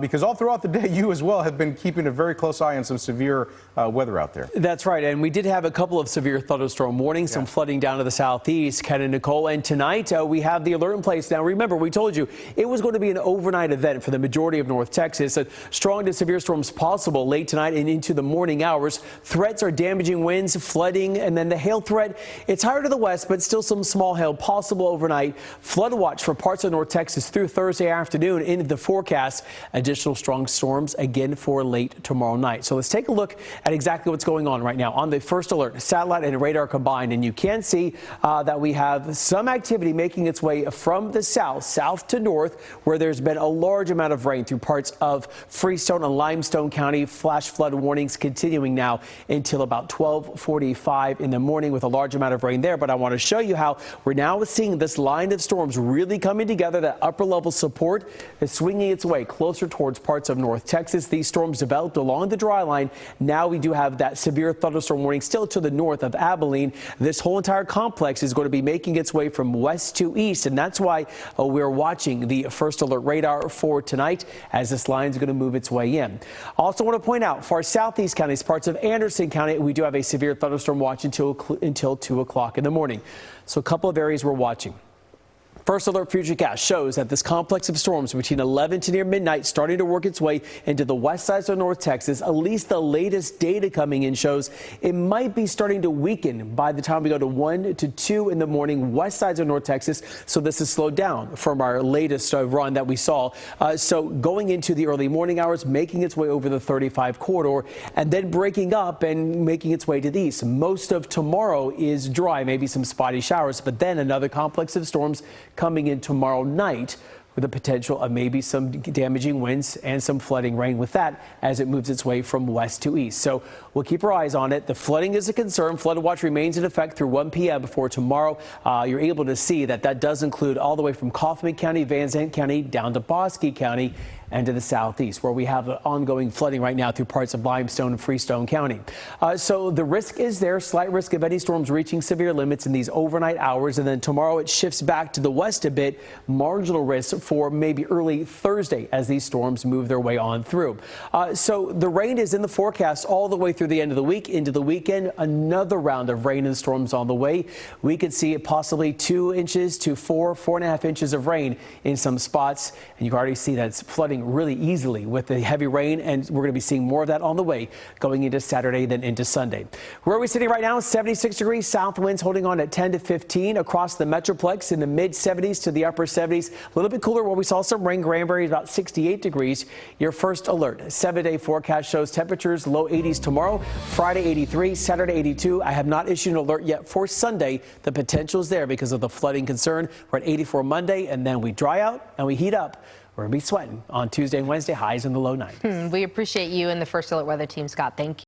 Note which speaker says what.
Speaker 1: because all throughout the day, you as well have been keeping a very close eye on some severe weather out there.
Speaker 2: That's right, and we did have a couple of severe thunderstorm warnings, some flooding down to the southeast, Ken and Nicole, and tonight we have the alert in place. Now remember, we told you it was going to be an overnight event for the majority of North Texas. Strong to severe storms possible late tonight and into the morning hours. Threats are damaging winds, flooding, and then the hail threat. It's higher to the west, but still some small hail possible overnight. Flood watch for parts of North Texas through Thursday afternoon into the forecast. Additional strong storms again for late tomorrow night. So let's take a look at exactly what's going on right now on the first alert, satellite and radar combined. And you can see that we have some activity making its way from the south to north, where there's been a large amount of rain through parts of Freestone and Limestone County. Flash flood warnings continuing now until about 12:45 in the morning with a large amount of rain there. But I want to show you how we're now seeing this line of storms really coming together. That upper level support is swinging its way closer towards parts of North Texas. These storms developed along the dry line. Now we do have that severe thunderstorm warning still to the north of Abilene. This whole entire complex is going to be making its way from west to east, and that's why we're watching the first alert radar for tonight as this line is going to move its way in. Also want to point out for our southeast counties, parts of Anderson County, we do have a severe thunderstorm watch until 2 o'clock in the morning. So a couple of areas we're watching. First alert futurecast shows that this complex of storms between 11 to near midnight starting to work its way into the west sides of North Texas. At least the latest data coming in shows it might be starting to weaken by the time we go to 1 to 2 in the morning, west sides of North Texas. So this is slowed down from our latest run that we saw. So going into the early morning hours, making its way over the 35 corridor and then breaking up and making its way to the east. Most of tomorrow is dry, maybe some spotty showers, but then another complex of storms coming in tomorrow night with the potential of maybe some damaging winds and some flooding rain with that as it moves its way from west to east. So we'll keep our eyes on it. The flooding is a concern. Flood watch remains in effect through 1 p.m. before tomorrow. You're able to see that does include all the way from Kaufman County, Van Zandt County, down to Bosque County, and to the southeast, where we have ongoing flooding right now through parts of Limestone and Freestone County. So the risk is there, slight risk of any storms reaching severe limits in these overnight hours. And then tomorrow it shifts back to the west a bit, marginal risk for maybe early Thursday as these storms move their way on through. So the rain is in the forecast all the way through the end of the week into the weekend. Another round of rain and storms on the way. We could see possibly 2 inches to 4.5 inches of rain in some spots. And you can already see that it's flooding really easily with the heavy rain, and we're going to be seeing more of that on the way going into Saturday than into Sunday. Where are we sitting right now? 76 degrees, south winds holding on at 10 to 15 across the Metroplex, in the mid 70s to the upper 70s. A little bit cooler where we saw some rain. Granbury about 68 degrees. Your first alert 7-day forecast shows temperatures low 80s tomorrow, Friday 83, Saturday 82. I have not issued an alert yet for Sunday. The potential is there because of the flooding concern. We're at 84 Monday, and then we dry out and we heat up. We're going to be sweating on Tuesday and Wednesday, highs in the low 90s.
Speaker 3: We appreciate you and the First Alert Weather Team, Scott. Thank you.